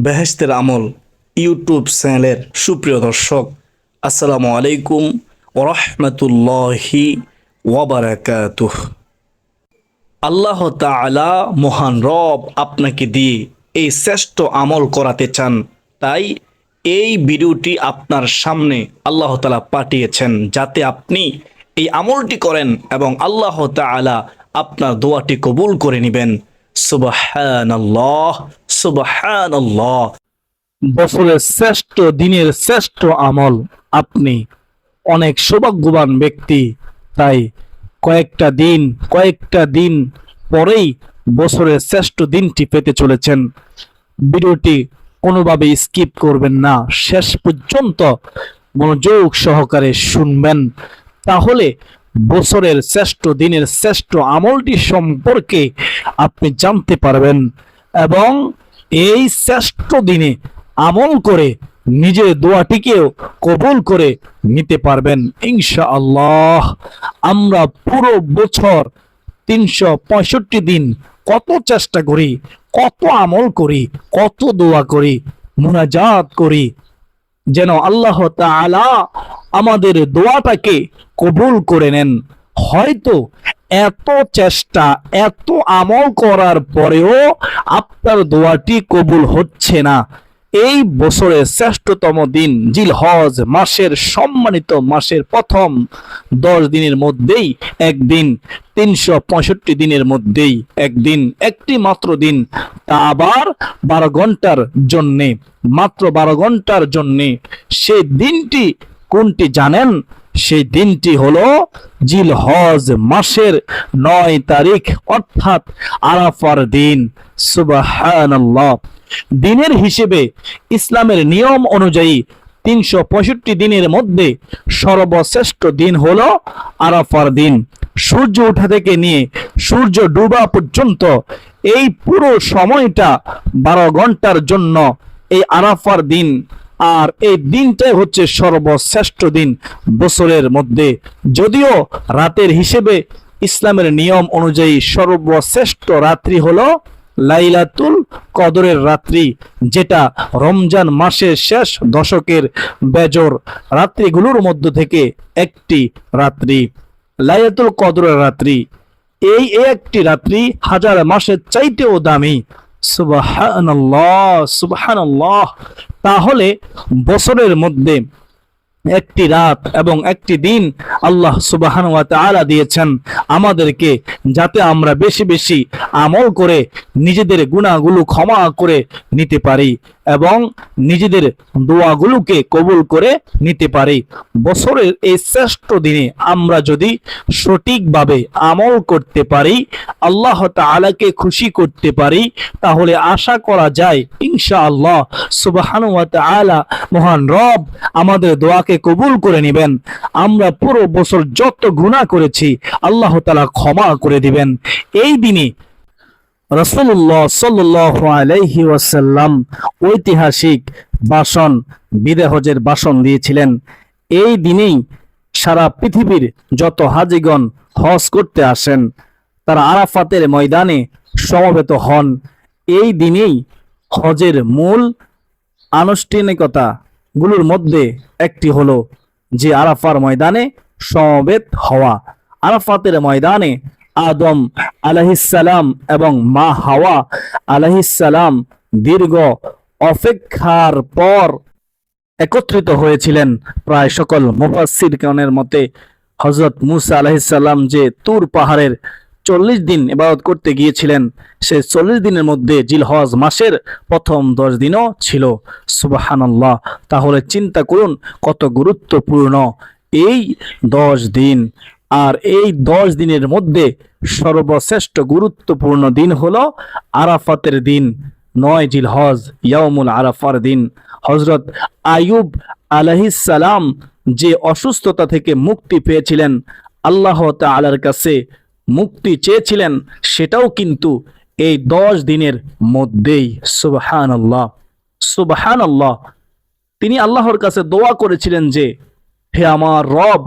বেহেশতের আমল ইউটিউব চ্যানেলের সুপ্রিয় দর্শক, আসসালামু আলাইকুম ওরহমতুল্লাহি ওয়াবারাকাতুহ। আল্লাহ তাআলা মহান রব আপনাকে দিয়ে এই শ্রেষ্ঠ আমল করাতে চান, তাই এই ভিডিওটি আপনার সামনে আল্লাহ তাআলা পাঠিয়েছেন যাতে আপনি এই আমলটি করেন এবং আল্লাহ তাআলা আপনার দোয়াটি কবুল করে নেবেন। সুবহানাল্লাহ, সুবহানাল্লাহ। বছরের শ্রেষ্ঠ দিনের শ্রেষ্ঠ আমল, আপনি অনেক সৌভাগ্যবান ব্যক্তি। তাই কয়েকটা দিন পরেই বছরের শ্রেষ্ঠ দিনটি পেতে চলেছেন। ভিডিওটি কোনোভাবে স্কিপ করবেন না, শেষ পর্যন্ত মনোযোগ সহকারে শুনবেন, তাহলে বছরের শ্রেষ্ঠ দিনের শ্রেষ্ঠ আমলটি সম্পর্কে আপনি জানতে পারবেন এবং এই শ্রেষ্ঠ দিনে আমল করে নিজের দোয়াটিকেও কবুল করে নিতে পারবেন ইনশাআল্লাহ। আমরা পুরো বছর 365 দিন কত চেষ্টা করি, কত আমল করি, কত দোয়া করি, মুনাজাত করি যেন আল্লাহ তাআলা আমাদের দোয়াটাকে কবুল করে নেন। হয়তো এত চেষ্টা, এত আমল করার পরেও আপনার দোয়াটি কবুল হচ্ছে না। এই বছরের শ্রেষ্ঠতম দিন জিলহজ মাসের সম্মানিত মাসের প্রথম 10 দিনের মধ্যেই একদিন, 365 দিনের মধ্যেই একদিন, একটি মাত্র দিন, তা আবার 12 ঘন্টার জন্যে, মাত্র 12 ঘন্টার জন্যে। সেই দিনটি কোনটি জানেন? সেই দিনটি হলো জিলহজ মাসের 9 তারিখ, অর্থাৎ আরাফার দিন। সুবহানাল্লাহ। দিনের হিসেবে ইসলামের নিয়ম অনুযায়ী 365 দিনের মধ্যে সর্বশ্রেষ্ঠ দিন হলো আরাফার দিন। সূর্য ওঠা থেকে নিয়ে সূর্য ডুবা পর্যন্ত এই পুরো সময়টা 12 ঘন্টার জন্য এই আরাফার দিন। আর এই দিনটাই হচ্ছে সর্বশ্রেষ্ঠ দিন বছরের মধ্যে। যদিও রাতের হিসেবে ইসলামের নিয়ম অনুযায়ী সর্বশ্রেষ্ঠ রাত্রি হলো লাইলাতুল কদরের রাত্রি, যেটা রমজান মাসের শেষ দশকের বেজর রাত্রিগুলোর মধ্য থেকে একটি রাত্রি, লাইলাতুল কদরের রাত্রি। এই একটি রাত্রি হাজার মাসের চাইতেও দামি। সুবহানাল্লাহ, সুবহানাল্লাহ। তাহলে বছরের মধ্যে একটি রাত এবং একটি দিন আল্লাহ সুবহানাহু ওয়া তাআলা দিয়েছেন আমাদেরকে, যাতে আমরা বেশি বেশি আমল করে নিজেদের গুনাহগুলো ক্ষমা করে নিতে পারি এবং নিজেদের দোয়াগুলোকে কবুল করে নিতে পারি। বছরের এই শ্রেষ্ঠ দিনে আমরা যদি সঠিকভাবে আমল করতে পারি, আল্লাহ তাআলাকে খুশি করতে পারি, তাহলে আশা করা যায় ইনশাআল্লাহ সুবহানাহু ওয়া তাআলা মহান রব আমাদের দোয়াকে কবুল করে নেবেন। আমরা পুরো বছর যত গুনাহ করেছি আল্লাহ তাআলা ক্ষমা করে দিবেন। এই দিনে রাসূলুল্লাহ সাল্লাল্লাহু আলাইহি ওয়াসাল্লাম ঐতিহাসিক ভাষণ, বিদায় হজের ভাষণ দিয়েছিলেন। এই দিনেই সারা পৃথিবীর যত হাজিগণ হজ করতে আসেন তারা আরাফাতের ময়দানে সমবেত হন। এই দিনেই হজের মূল আনুষ্ঠানিকতা গুলোর মধ্যে একটি হলো যে আরাফার ময়দানে সমবেত হওয়া। আরাফাতের ময়দানে আদম আলাইহিসসালাম এবং মা হাওয়া আলাইহিসসালাম দীর্ঘ অপেক্ষার পর একত্রিত হয়েছিলেন। প্রায় সকল মুফাসসিরগণের মতে হযরত মুসা আলাইহিসসালাম যে তুর পাহাড়ের 40 দিন ইবাদত করতে গিয়েছিলেন, সেই 40 দিনের মধ্যে জিলহজ মাসের প্রথম 10 দিনও ছিল। সুবহানাল্লাহ। তাহলে চিন্তা করুন কত গুরুত্বপূর্ণ এই 10 দিন। আর এই 10 দিনের মধ্যে সর্বশ্রেষ্ঠ গুরুত্বপূর্ণ দিন হলো আরাফাতের দিন, 9 জিলহজ, ইয়াউমুল আরাফার দিন। হযরত আইয়ুব আলাইহিসসালাম যে অসুস্থতা থেকে মুক্তি পেয়েছিলেন, আল্লাহ তাআলার কাছে মুক্তি চেয়েছিলেন, সেটাও কিন্তু এই 10 দিনের মধ্যেই। সুবহানাল্লাহ, সুবহানাল্লাহ। তিনি আল্লাহর কাছে দোয়া করেছিলেন যে, হে আমার রব,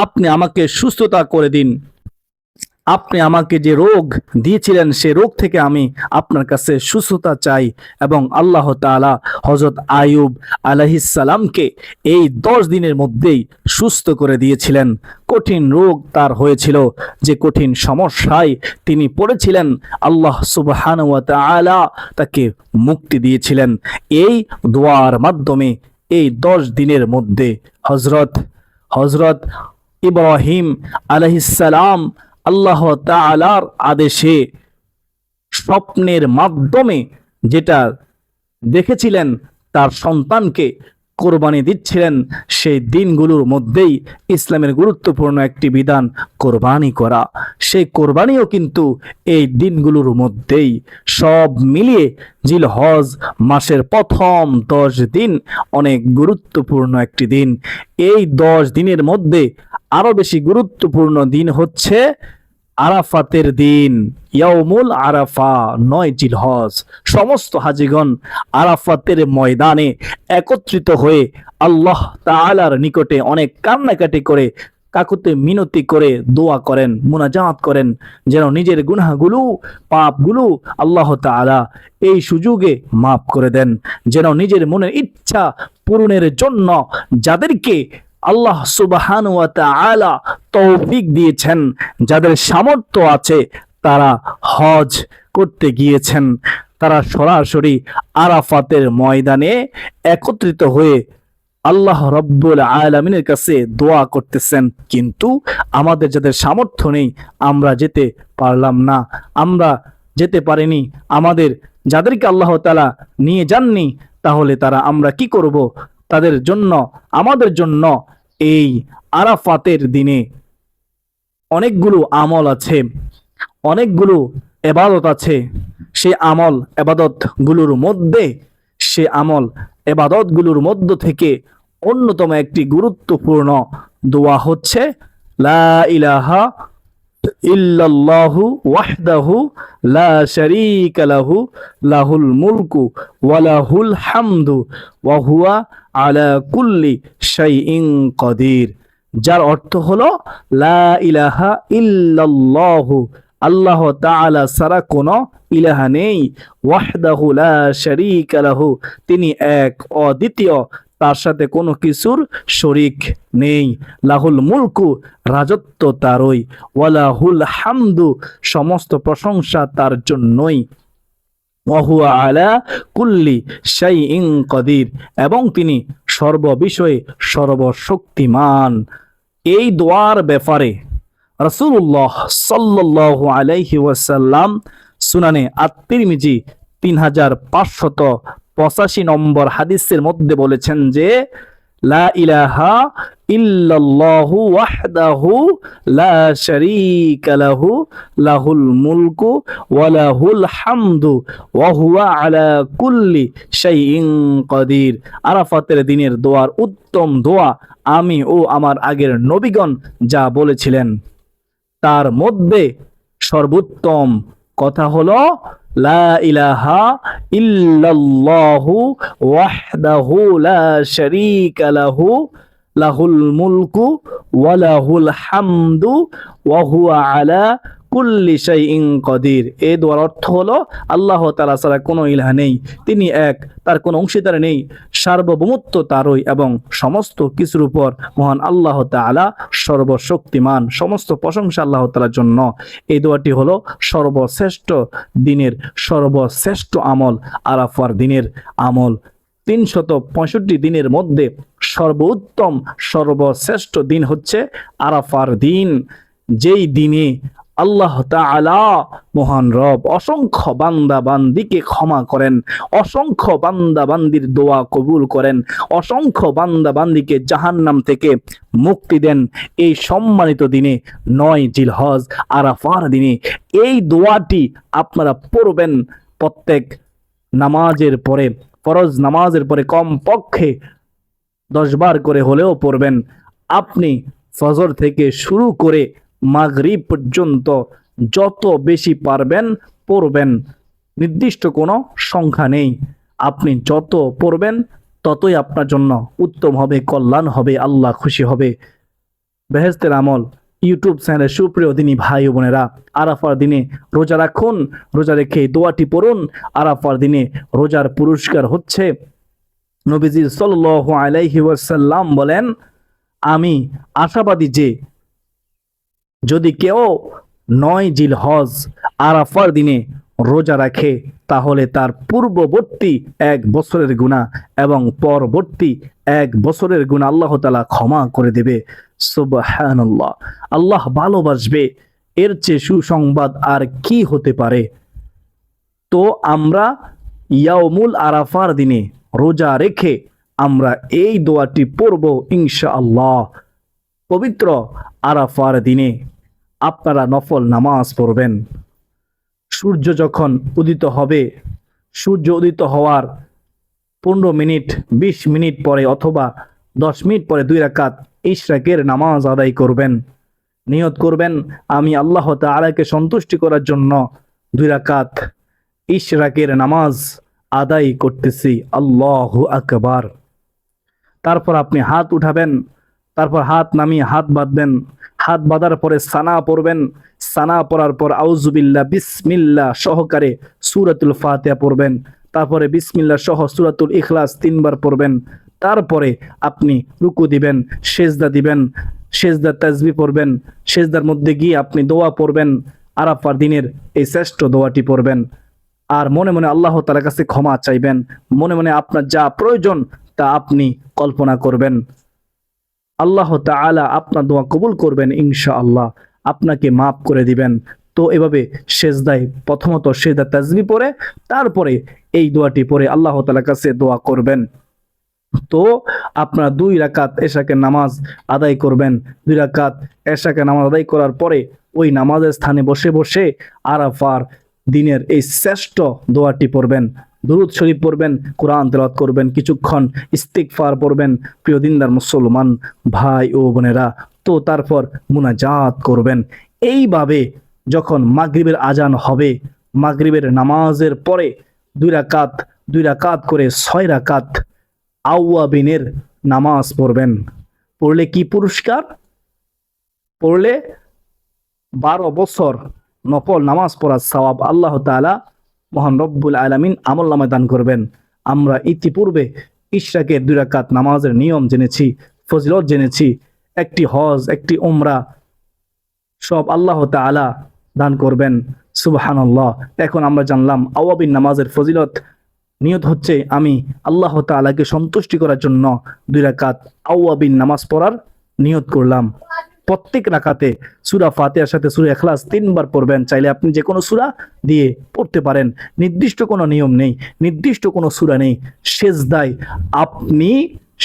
আপনি আমাকে সুস্থতা করে দিন। আপনি আমাকে যে রোগ দিয়েছিলেন সে রোগ থেকে আমি আপনার কাছে সুস্থতা চাই। এবং আল্লাহ তাআলা হযরত আইয়ুব আলাইহিস সালামকে এই 10 দিনের মধ্যেই সুস্থ করে দিয়েছিলেন। কঠিন রোগ তার হয়েছিল, যে কঠিন সমস্যায় তিনি পড়েছিলেন, আল্লাহ সুবহানাহু ওয়া তাআলা তাকে মুক্তি দিয়েছিলেন এই দোয়ার মাধ্যমে। এই 10 দিনের মধ্যে হযরত ইব্রাহিম আলাইহিস সালাম আল্লাহ তাআলার আদেশে স্বপ্নের মাধ্যমে যেটা দেখেছিলেন, তার সন্তানকে কোরবানি দিচ্ছিলেন, সেই দিনগুলোর মধ্যেই ইসলামের গুরুত্বপূর্ণ একটি বিধান কোরবানি করা। সেই কোরবানিও কিন্তু এই দিনগুলোর মধ্যেই। সব মিলিয়ে জিলহজ মাসের প্রথম 10 দিন অনেক গুরুত্বপূর্ণ একটি দিন। এই 10 দিনের মধ্যে আরো বেশি গুরুত্বপূর্ণ দিন হচ্ছে আরাফাতের দিন, ইয়াউমুল আরাফা, 9 জিলহজ। সমস্ত হাজিগণ আরাফাতের ময়দানে একত্রিত হয়ে আল্লাহ তাআলার নিকটে অনেক কান্নাকাটি করে, কাকুতে মিনতি করে দোয়া করেন, মুনাজাত করেন, যেন নিজের গুনাহগুলো, পাপগুলো আল্লাহ তাআলা এই সুযোগে মাফ করে দেন, যেন নিজের মনের ইচ্ছা পূরণের জন্য যাদেরকে আল্লাহ সুবহানাহু ওয়া তাআলা তৌফিক দিয়েছেন, যাদের সামর্থ্য আছে, তারা হজ করতে গিয়েছেন, তারা সরাসরি আরাফাতের ময়দানে একত্রিত হয়ে আল্লাহ রব্বুল আলামিনের কাছে দোয়া করতেছেন। কিন্তু আমাদের যাদের সামর্থ্য নেই, আমরা যেতে পারলাম না, আমরা যেতে পারিনি, আমাদের যাদেরকে আল্লাহ তাআলা নিয়ে যাননি, তাহলে তারা আমরা কি করব? তাদের জন্য, আমাদের জন্য এই আরাফাতের দিনে অনেকগুলো আমল আছে, অনেকগুলো এবাদত আছে। সে আমল এবাদত গুলোর মধ্যে, সে আমল এবাদত গুলোর মধ্য থেকে অন্যতম একটি গুরুত্বপূর্ণ দোয়া হচ্ছে লা ইলাহা ইল্লাল্লাহু ওয়াহদাহু লা শারীকা লাহু লাহুল মুলকু ওয়া লাহুল হামদু ওয়া হুয়া আলা কুল্লি শাইইন কাদির। যার অর্থ হলো লা ইলাহা ইল্লাল্লাহু, আল্লাহ তাআলা ছাড়া কোনো ইলাহা নেই, ওয়াহদাহু লা শারীকা লাহু, তিনি এক অদ্বিতীয়, তার সাথে কোনো কিছুর শরীক নেই, লাহুল মুলকু, রাজত্ব তারই, ওয়ালাহুল হামদু, সমস্ত প্রশংসা তার জন্যই, ওয়াহুয়া আলা কুল্লি শাইইন কাদির, এবং তিনি সর্ববিষয়ে সর্বশক্তিমান। এই দোয়ার ব্যাপারে রাসূলুল্লাহ সাল্লাল্লাহু আলাইহি ওয়াসাল্লাম সুনানে আত-তিরমিজি 3585 নম্বর হাদিসের মধ্যে বলেছেন যে লা ইলাহা ইল্লাল্লাহু ওয়াহদাহু লা শারীকা লাহু লাহুল মুলকু ওয়া লাহুল হামদু ওয়া হুয়া আলা কুল্লি শাইইন কাদির। আরাফাতের দিনের দোয়ার উত্তম দোয়া আমি ও আমার আগের নবীগণ যা বলেছিলেন, তার মধ্যে সর্বোত্তম কথা হলো লা ইলাহা ইল্লাল্লাহু ওয়াহদাহু লা শারীকা লাহু লাহুল মুলকু ওয়া লাহুল হামদু ওয়া হুয়া আলা কুল্লি শাইইন কাদির। এই দোয়ার অর্থ হলো আল্লাহ তাআলা ছাড়া কোনো ইলাহ নেই, তিনি এক, তার কোনো অংশীদার নেই, সার্বভৌমত্ব তারই, এবং সমস্ত কিছুর উপর মহান আল্লাহ তাআলা সর্বশক্তিমান, সমস্ত প্রশংসা আল্লাহ তাআলার জন্য। এই দোয়াটি হলো সর্বশ্রেষ্ঠ দিনের সর্বশ্রেষ্ঠ আমল, আরাফার দিনের আমল। 365 দিনের মধ্যে সর্বোত্তম সর্বশ্রেষ্ঠ দিন হচ্ছে আরাফার দিন, যেই দিনে আল্লাহ তাআলা মহান রব অসংখ্য বান্দা বান্দিকে ক্ষমা করেন, অসংখ্য বান্দা বান্দির দোয়া কবুল করেন, অসংখ্য বান্দা বান্দিকে জাহান্নাম থেকে মুক্তি দেন। এই সম্মানিত দিনে 9 জিলহজ আরাফার দিনে এই দোয়াটি আপনারা পড়বেন। প্রত্যেক নামাজের পরে, ফরজ নামাজের পরে কমপক্ষে 10 বার করে হলেও পড়বেন। আপনি ফজর থেকে শুরু করে মাগরিব পর্যন্ত যত বেশি পারবেন পড়বেন, নির্দিষ্ট কোনো সংখ্যা নেই। আপনি যত পড়বেন ততই আপনার জন্য উত্তম হবে, কল্যাণ হবে, আল্লাহ খুশি হবে। বেহেশতের আমল ইউটিউব চ্যানেলের সুপ্রিয় দিনী ভাই ও বোনেরা, আরাফার দিনে রোজা রাখুন, রোজা রেখে দোয়াটি পড়ুন। আরাফার দিনে রোজার পুরস্কার হচ্ছে, নবীজি সাল্লাল্লাহু আলাইহি ওয়াসাল্লাম বলেন, আমি আশাবাদী যে যদি কেউ 9 জিলহজ আরাফার দিনে রোজা রাখে তাহলে তার পূর্ববর্তী 1 বছরের গুনাহ এবং পরবর্তী 1 বছরের গুনাহ আল্লাহ তাআলা ক্ষমা করে দেবে। সুবহানাল্লাহ, আল্লাহ ভালোবাসবে, এর চেয়ে সুসংবাদ আর কি হতে পারে। তো আমরা ইয়াউমুল আরাফার দিনে রোজা রেখে আমরা এই দোয়াটি পড়ব ইনশাআল্লাহ। পবিত্র আরাফার দিনে আপনারা নফল নামাজ পড়বেন। সূর্য যখন উদিত হবে, সূর্য উদিত হওয়ার 15 মিনিট 20 মিনিট পরে অথবা 10 মিনিট পরে 2 রাকাত ইশরাকের নামাজ আদায় করবেন। নিয়ত করবেন, আমি আল্লাহ তাআলাকে সন্তুষ্টি করার জন্য 2 রাকাত ইশরাকের নামাজ আদায় করতেছি, আল্লাহু আকবার। তারপর আপনি হাত উঠাবেন, তারপর হাত নামিয়ে হাত বাঁধবেন। হাত বাঁধার পরে সানা পড়বেন। সানা পড়ার পর আউযুবিল্লাহ বিসমিল্লাহ সহকারে সূরাতুল ফাতিহা পড়বেন। তারপরে বিসমিল্লাহ সহ সূরাতুল ইখলাস 3 বার পড়বেন। তারপরে আপনি রুকু দিবেন, সেজদা দিবেন, সেজদা তাসবিহ পড়বেন। সেজদার মধ্যে গিয়ে আপনি দোয়া পড়বেন, আরাফার দিনের এই শ্রেষ্ঠ দোয়াটি পড়বেন। আর মনে মনে আল্লাহ তাআলার কাছে ক্ষমা চাইবেন। মনে মনে আপনার যা প্রয়োজন তা আপনি কল্পনা করবেন। আল্লাহ তাআলা আপনার দোয়া কবুল করবেন ইনশাআল্লাহ, আপনাকে মাফ করে দিবেন। তো এভাবে সেজদায় প্রথমত সেজদা তাসবিহ পড়ে তারপরে এই দোয়াটি পড়ে আল্লাহ তাআলার কাছে দোয়া করবেন। তো আপনারা 2 রাকাত এশাকের নামাজ আদায় করবেন। 2 রাকাত এশাকের নামাজ আদায় করার পরে ওই নামাজের স্থানে বসে বসে আরাফার দিনের এই শ্রেষ্ঠ দোয়াটি পড়বেন। দুরূদ শরীফ পড়বেন, কোরআন তেলাওয়াত করবেন, কিছুক্ষণ ইস্তিগফার পড়বেন প্রিয় দিনদার মুসলমান ভাই ও বোনেরা। তো তারপর মুনাজাত করবেন। এইভাবে যখন মাগরিবের আজান হবে, মাগরিবের নামাজের পরে 2 রাকাত 2 রাকাত করে 6 রাকাত আওয়াবিনের নামাজ পড়বেন। পড়লে কি পুরস্কার? পড়লে 12 বছর নফল নামাজ পড়ার সওয়াব আল্লাহ তাআলা মহান রব্বুল আলামিন আমলনামায় দান করবেন। আমরা ইতিপূর্বে ইশরাকের 2 রাকাত নামাজের নিয়ম জেনেছি, ফজিলত জেনেছি। একটি হজ, একটি উমরা সব আল্লাহ তাআলা দান করবেন। সুবহানাল্লাহ। এখন আমরা জানলাম আওয়াবিন নামাজের ফজিলত। নিয়ত হচ্ছে আমি আল্লাহ তাআলাকে সন্তুষ্টি করার জন্য 2 রাকাত আওয়াবিন নামাজ পড়ার নিয়ত করলাম। প্রত্যেক রাকাতে সূরা ফাতিহার সাথে সূরা ইখলাস 3 বার পড়বেন। চাইলে আপনি যে কোনো সূরা দিয়ে পড়তে পারেন, নির্দিষ্ট কোনো নিয়ম নেই, নির্দিষ্ট কোনো সূরা নেই। সেজদায় আপনি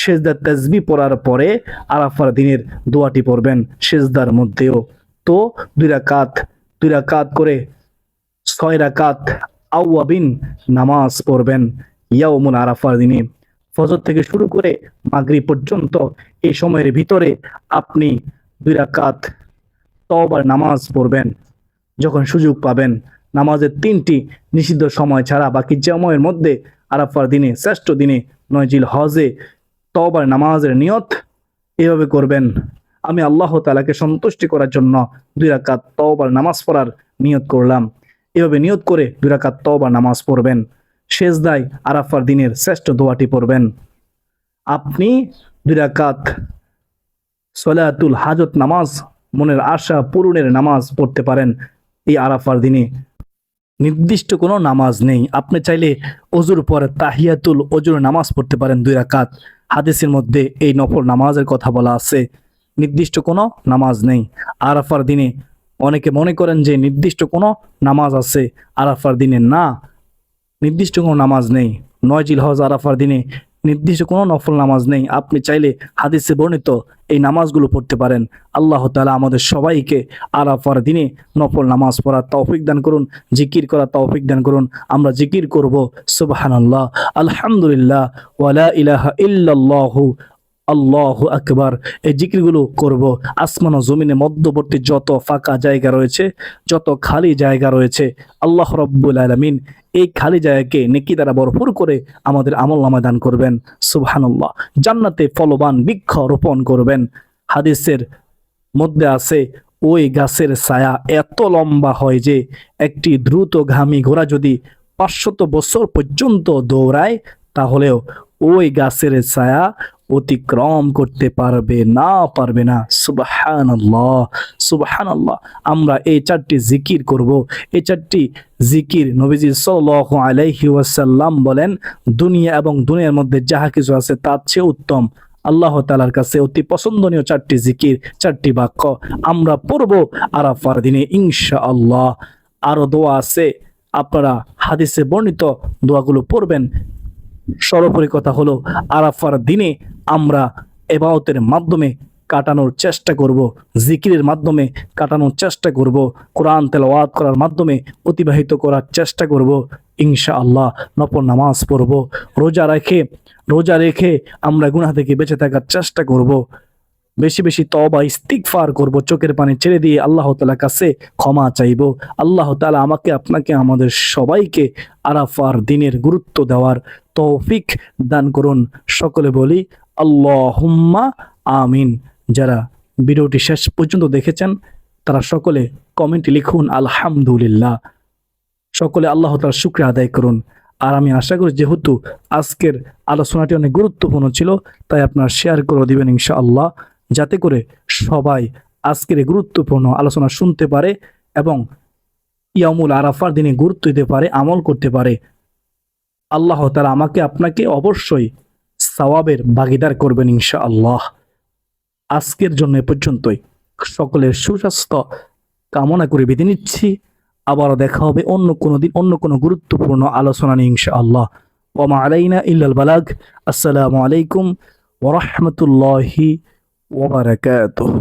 সেজদা তাসবিহ পড়ার পরে আরাফার দিনের দোয়াটি পড়বেন সেজদার মধ্যেও। তো 2 রাকাত করে 6 রাকাত আওয়াবিন নামাজ পড়বেন ইয়াউমুল আরাফার দিনে। ফজর থেকে শুরু করে মাগরিব পর্যন্ত এই সময়ের ভিতরে আপনি 2 রাকাত তওবার নামাজ পড়বেন যখন সুযোগ পাবেন। নামাজের 3টি নিষিদ্ধ সময় ছাড়া বাকি সময়ের মধ্যে আরাফার দিনে শ্রেষ্ঠ দিনে 9 জিলহজে তওবার নামাজের নিয়ত এভাবে করবেন, আমি আল্লাহ তাআলাকে সন্তুষ্টি করার জন্য 2 রাকাত তওবার নামাজ পড়ার নিয়ত করলাম। এভাবে নিয়ত করে 2 রাকাত তওবার নামাজ পড়বেন। সেজদায় আরাফার দিনের শ্রেষ্ঠ দোয়াটি পড়বেন। আপনি 2 রাকাত সলাতুল হাজত নামাজ, মনের আশা পূরণের নামাজ পড়তে পারেন এই আরাফার দিনে। নির্দিষ্ট কোনো নামাজ নেই। আপনি চাইলে ওযুর পরে তাহিয়াতুল ওযুর নামাজ পড়তে পারেন 2 রাকাত। হাদিসের মধ্যে এই নফল নামাজের কথা বলা আছে। নির্দিষ্ট কোনো নামাজ নেই আরাফার দিনে। অনেকে মনে করেন যে নির্দিষ্ট কোনো নামাজ আছে আরাফার দিনে। না, নির্দিষ্ট কোনো নামাজ নেই। 9 জিলহজ আরাফার দিনে নির্দিষ্ট কোনো নফল নামাজ নেই। আপনি চাইলে হাদিসে বর্ণিত এই নামাজগুলো পড়তে পারেন। আল্লাহ তাআলা আমাদের সবাইকে আরাফার দিনে নফল নামাজ পড়ার তৌফিক দান করুন, জিকির করার তৌফিক দান করুন। আমরা জিকির করব সুবহানাল্লাহ, আলহামদুলিল্লাহ, ওয়ালা ইলাহা ইল্লাল্লাহু, আল্লাহু আকবার। এই জিকিরগুলো করব। আসমান ও জমিনের মধ্যবর্তী যত ফাঁকা জায়গা রয়েছে, যত খালি জায়গা রয়েছে, আল্লাহ রাব্বুল আলামিন এই খালি জায়গাকে নেকি দ্বারা ভরপুর করে আমাদের আমলনামায় দান করবেন। সুবহানাল্লাহ। জান্নাতে ফলবান বৃক্ষ রোপণ করবেন। হাদিসের মধ্যে আছে ওই গাছের ছায়া এত লম্বা হয় যে একটি দ্রুতগামী ঘোড়া যদি 500 বছর পর্যন্ত দৌড়ায় তাহলেও ওই গাছের ছায়া অতিক্রম করতে পারবে না। সুবহানাল্লাহ, সুবহানাল্লাহ। আমরা এই 4টি জিকির করব। এই 4টি জিকির নবীজি সাল্লাল্লাহু আলাইহি ওয়াসাল্লাম বলেন, দুনিয়া এবং দুনিয়ার মধ্যে যাহা কিছু আছে তার চেয়ে উত্তম, আল্লাহ তাআলার কাছে অতি পছন্দনীয় 4টি জিকির, 4টি বাক্য আমরা পড়ব আরাফার দিনে ইনশাআল্লাহ। আরো দোয়া আছে, আপনারা হাদিসে বর্ণিত দোয়াগুলো পড়বেন। সর্বোপরি কথা হলো, আরাফার দিনে আমরা ইবাদতের মাধ্যমে কাটানোর চেষ্টা করব, জিকিরের মাধ্যমে কাটানোর চেষ্টা করব, কোরআন তেলাওয়াত করার মাধ্যমে অতিবাহিত করার চেষ্টা করব ইনশাআল্লাহ। নফল নামাজ পড়ব, রোজা রেখে আমরা গুনাহ থেকে বেঁচে থাকার চেষ্টা করব, বেশি বেশি তওবা ইস্তিগফার করব, চোখের পানি ছেড়ে দিয়ে আল্লাহ তাআলার কাছে ক্ষমা চাইব। আল্লাহ তাআলা আমাকে, আপনাকে, আমাদের সবাইকে আরাফার দিনের গুরুত্ব দেওয়ার তৌফিক দান করুন। সকলে বলি আল্লাহুম্মা আমিন। যারা ভিডিওটি শেষ পর্যন্ত দেখেছেন তারা সকলে কমেন্টে লিখুন আলহামদুলিল্লাহ। সকলে আল্লাহ তাআলার শুকরিয়া আদায় করুন। আর আমি আশা করি যেহেতু আজকের আলোচনাটি অনেক গুরুত্বপূর্ণ ছিল, তাই আপনারা শেয়ার করে দিবেন ইনশাআল্লাহ, যাতে করে সবাই আজকের এই গুরুত্বপূর্ণ আলোচনা শুনতে পারে এবং ইয়ামুল আরাফার দিনে গুরুত্ব দিতে পারে, আমল করতে পারে। আল্লাহ তাআলা আমাকে, আপনাকে অবশ্যই সওয়াবের ভাগীদার করবেন ইনশাআল্লাহ। আজকের জন্য এ পর্যন্তই। সকলের সুস্বাস্থ্য কামনা করে বিদায় নিচ্ছি। আবারও দেখা হবে অন্য কোনো দিন, অন্য কোনো গুরুত্বপূর্ণ আলোচনা নিয়ে ইনশাআল্লাহ। ওয়া মা আলাইনা ইল্লাল বালাগ। আসসালামু আলাইকুম ওয়া রাহমাতুল্লাহি ওয়া বারাকাতুহু।